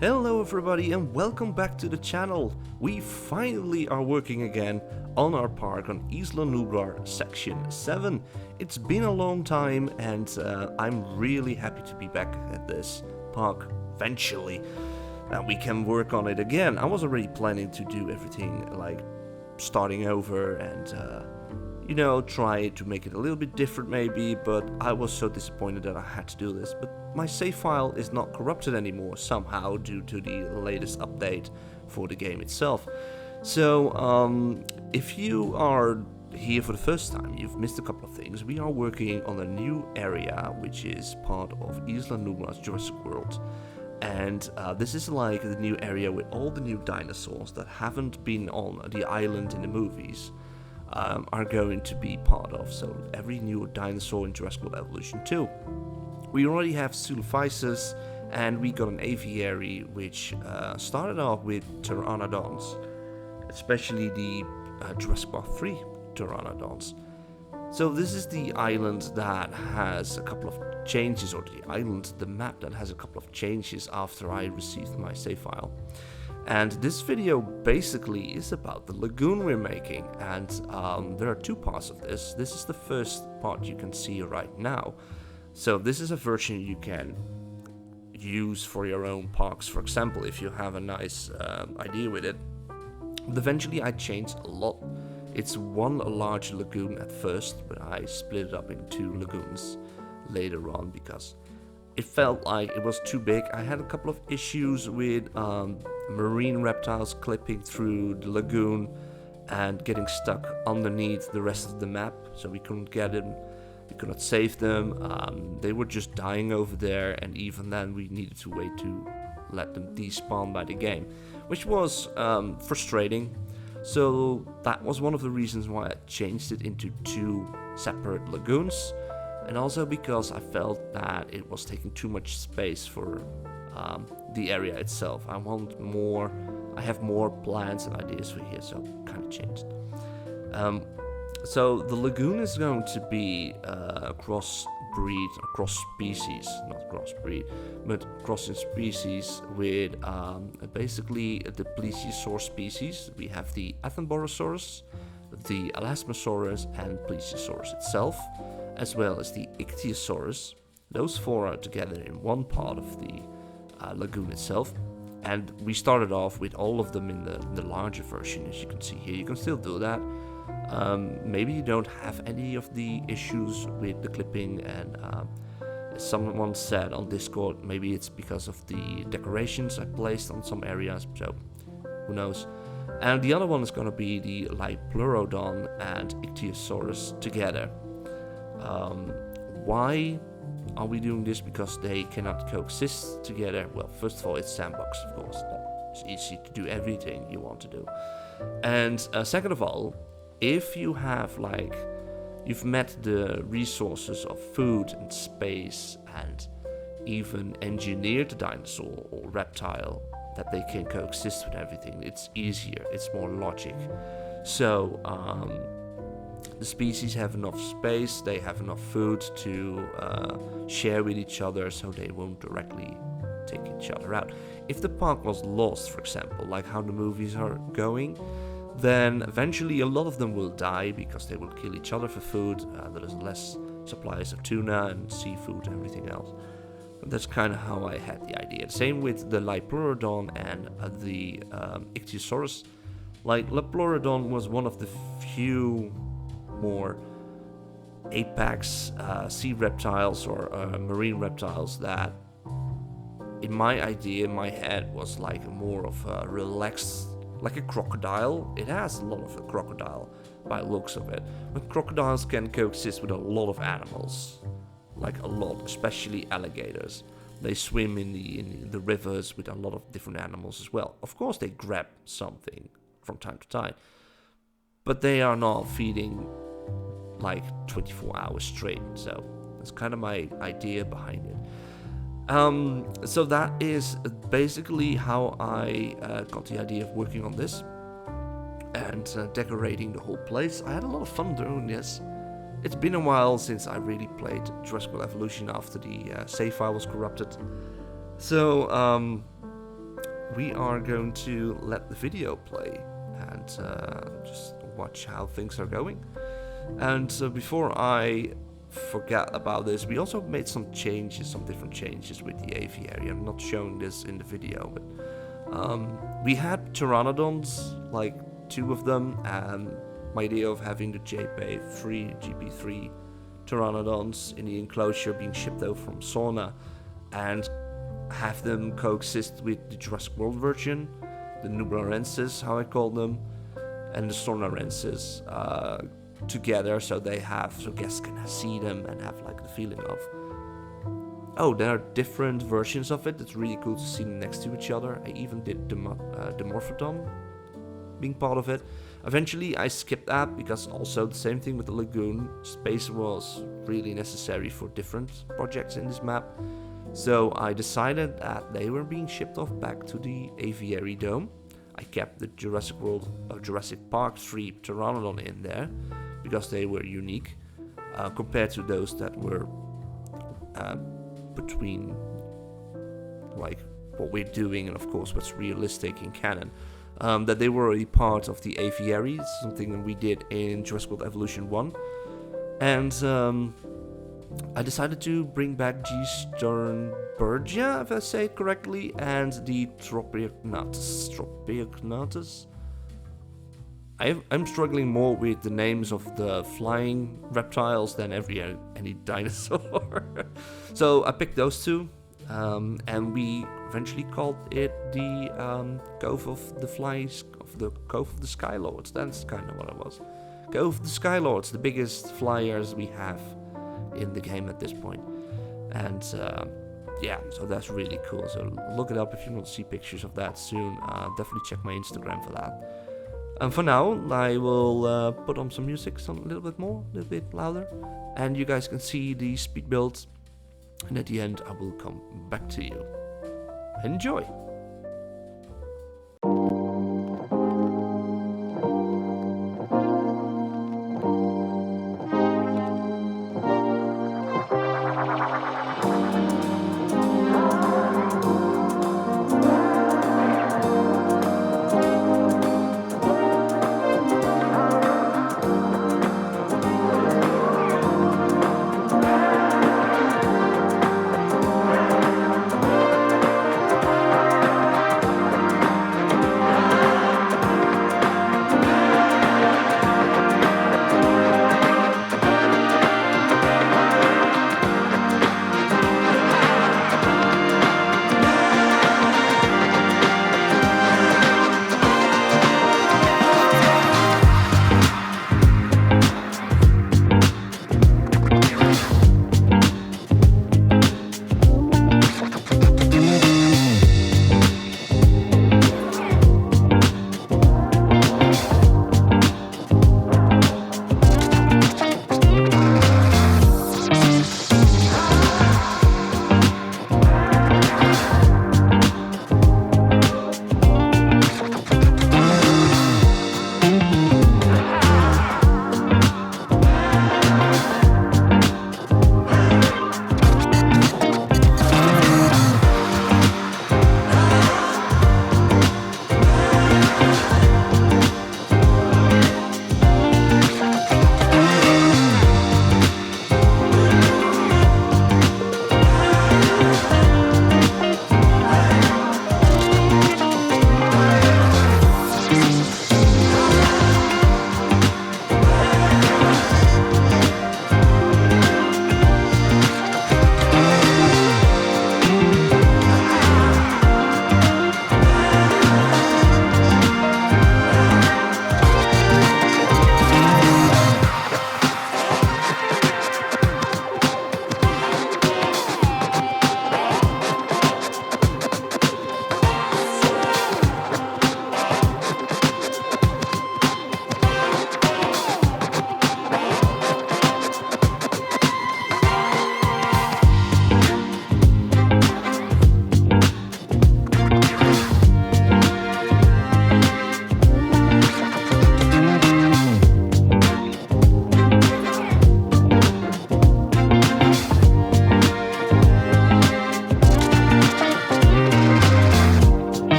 Hello everybody and welcome back to the channel. We finally are working again on our park on Isla Nublar section 7. It's been a long time and I'm really happy to be back at this park eventually. And we can work on it again. I was already planning to do everything like starting over and try to make it a little bit different maybe, but I was so disappointed that I had to do this. But my save file is not corrupted anymore somehow due to the latest update for the game itself. So if you are here for the first time, you've missed a couple of things. We are working on a new area which is part of Isla Nublar's Jurassic World. And this is like the new area with all the new dinosaurs that haven't been on the island in the movies. Are going to be part of, so every new dinosaur in Jurassic World Evolution 2. We already have Sulophysis, and we got an aviary which started off with pteranodons, especially the Jurassic Park 3 pteranodons. So this is the island that has a couple of changes, or the map that has a couple of changes after I received my save file. And this video basically is about the lagoon we're making, and there are two parts of this. This is the first part you can see right now. So this is a version you can use for your own parks, for example, if you have a nice idea with it. But eventually I changed a lot. It's one large lagoon at first, but I split it up into two lagoons later on because it felt like it was too big. I had a couple of issues with marine reptiles clipping through the lagoon and getting stuck underneath the rest of the map, so we couldn't get them, we could not save them. They were just dying over there, and even then we needed to wait to let them despawn by the game, which was frustrating. So that was one of the reasons why I changed it into two separate lagoons, and also because I felt that it was taking too much space for the area itself. I have more plans and ideas for here, so kind of changed. So the lagoon is going to be cross species, not crossbreed, but crossing species with basically the plesiosaur species. We have the Athenborosaurus, the Elasmosaurus, and Plesiosaurus itself, as well as the Ichthyosaurus. Those four are together in one part of the lagoon itself, and we started off with all of them in the larger version. As you can see here, you can still do that. Maybe you don't have any of the issues with the clipping, and someone said on Discord maybe it's because of the decorations I placed on some areas, so who knows. And the other one is going to be the Pleurodon and Ichthyosaurus together. Why are we doing this? Because they cannot coexist together. Well, first of all, it's sandbox, of course. It's easy to do everything you want to do. And second of all, if you have you've met the resources of food and space and even engineered the dinosaur or reptile that they can coexist with everything, it's easier, it's more logic. So the species have enough space, they have enough food to share with each other, so they won't directly take each other out. If the park was lost, for example, like how the movies are going, then eventually a lot of them will die because they will kill each other for food. There's less supplies of tuna and seafood and everything else. But that's kind of how I had the idea. Same with the Pleurodon and the Ichthyosaurus. Pleurodon was one of the few more apex sea reptiles or marine reptiles that, in my idea, in my head, was more of a relaxed, like a crocodile. It has a lot of a crocodile by looks of it, but crocodiles can coexist with a lot of animals, a lot, especially alligators. They swim in the rivers with a lot of different animals as well. Of course, they grab something from time to time, but they are not feeding 24 hours straight. So that's kind of my idea behind it. So that is basically how I got the idea of working on this and decorating the whole place. I had a lot of fun doing this. It's been a while since I really played Jurassic World Evolution after the save file was corrupted. So we are going to let the video play and just watch how things are going. And before I forget about this, we also made some different changes with the aviary. I'm not showing this in the video, but we had pteranodons, like 2 of them, and my idea of having the GP3 pteranodons in the enclosure being shipped over from Sauna and have them coexist with the Jurassic World version, the Nublarensis, how I call them, and the Sonarensis together, so guests can see them and have like the feeling of, oh, there are different versions of it. It's really cool to see them next to each other. I even did the Morphodon being part of it. Eventually I skipped that because also the same thing with the Lagoon. Space was really necessary for different projects in this map. So I decided that they were being shipped off back to the Aviary Dome. I kept the Jurassic Park 3 Pteranodon in there because they were unique compared to those that were between like what we're doing and of course what's realistic in canon. That they were already part of the Aviary, something that we did in Jurassic World Evolution 1. And I decided to bring back G. Sternbergia, if I say it correctly, and the Tropeognathus. I'm struggling more with the names of the flying reptiles than any dinosaur. So I picked those 2. And we eventually called it the Cove of the Skylords. That's kind of what it was. Cove of the Skylords, the biggest flyers we have in the game at this point. And yeah, so that's really cool. So look it up if you want to see pictures of that soon. Definitely check my Instagram for that. And for now, I will put on some music, a little bit louder, and you guys can see the speed build. And at the end, I will come back to you. Enjoy!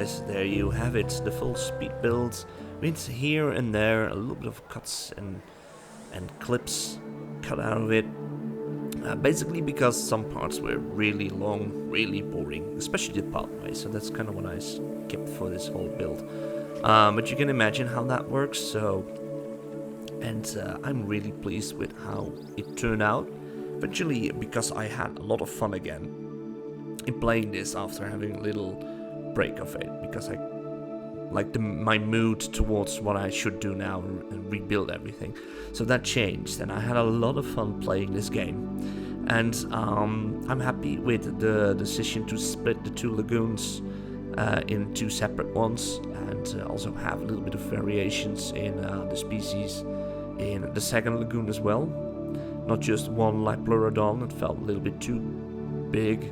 guys, there you have it, the full speed build, with here and there a little bit of cuts and clips cut out of it. Basically because some parts were really long, really boring, especially the pathway, so that's kind of what I skipped for this whole build. But you can imagine how that works, so... And I'm really pleased with how it turned out. Eventually, because I had a lot of fun again in playing this after having a little break of it, because I like my mood towards what I should do now and rebuild everything. So that changed, and I had a lot of fun playing this game. And I'm happy with the decision to split the two lagoons in two separate ones, and also have a little bit of variations in the species in the second lagoon as well. Not just one like Pleurodon. It felt a little bit too big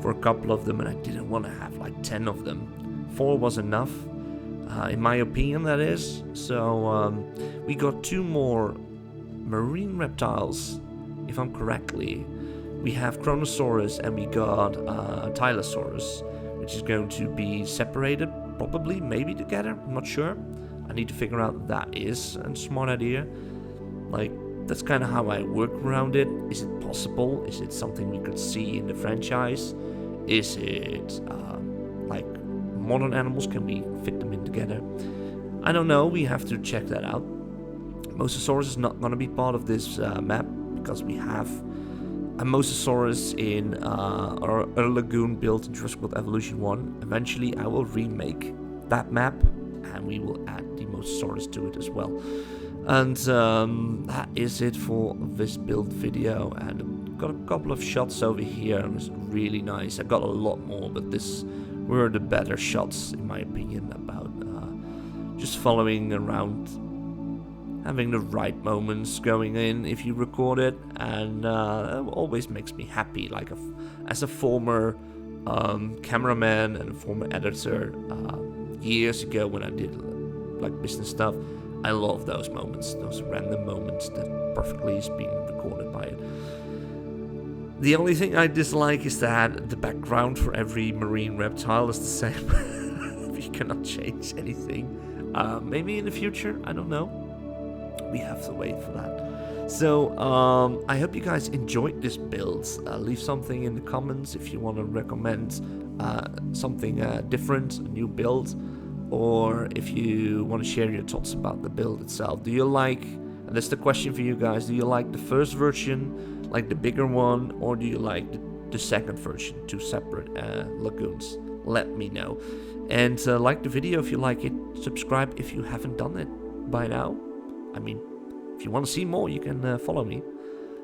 for a couple of them, and I didn't want to have like 10 of them. 4 was enough, in my opinion, that is. So we got 2 more marine reptiles, if I'm correctly. We have Chronosaurus and we got Tylosaurus, which is going to be separated, probably, maybe together, I'm not sure. I need to figure out what that is, and smart idea. Like, that's kind of how I work around it. Is it possible? Is it something we could see in the franchise? Is it like modern animals? Can we fit them in together? I don't know. We have to check that out. Mosasaurus is not going to be part of this map because we have a Mosasaurus in our lagoon built in Jurassic World Evolution 1. Eventually, I will remake that map and we will add the Mosasaurus to it as well. And that is it for this build video, and got a couple of shots over here. It was really nice. I got a lot more, but this were the better shots in my opinion, about just following around, having the right moments going in if you record it, and it always makes me happy. Like as a former cameraman and a former editor years ago when I did like business stuff, I love those moments, those random moments that perfectly is being recorded by it. The only thing I dislike is that the background for every marine reptile is the same. You cannot change anything. Maybe in the future, I don't know. We have to wait for that. So I hope you guys enjoyed this build. Leave something in the comments if you want to recommend something different, a new build, or if you want to share your thoughts about the build itself. Do you like, and that's the question for you guys, do you like the first version, like the bigger one, or do you like the second version, 2 separate lagoons? Let me know. And like the video if you like it, subscribe if you haven't done it by now. I mean, if you want to see more, you can follow me.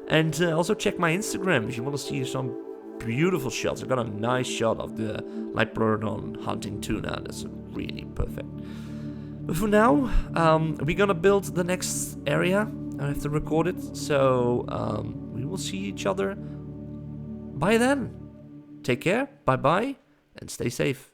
And also check my Instagram if you want to see some beautiful shots. I got a nice shot of the Pleurodon hunting tuna. That's really perfect. But for now, we're gonna build the next area. I have to record it, so we will see each other by then. Take care, bye bye, and stay safe.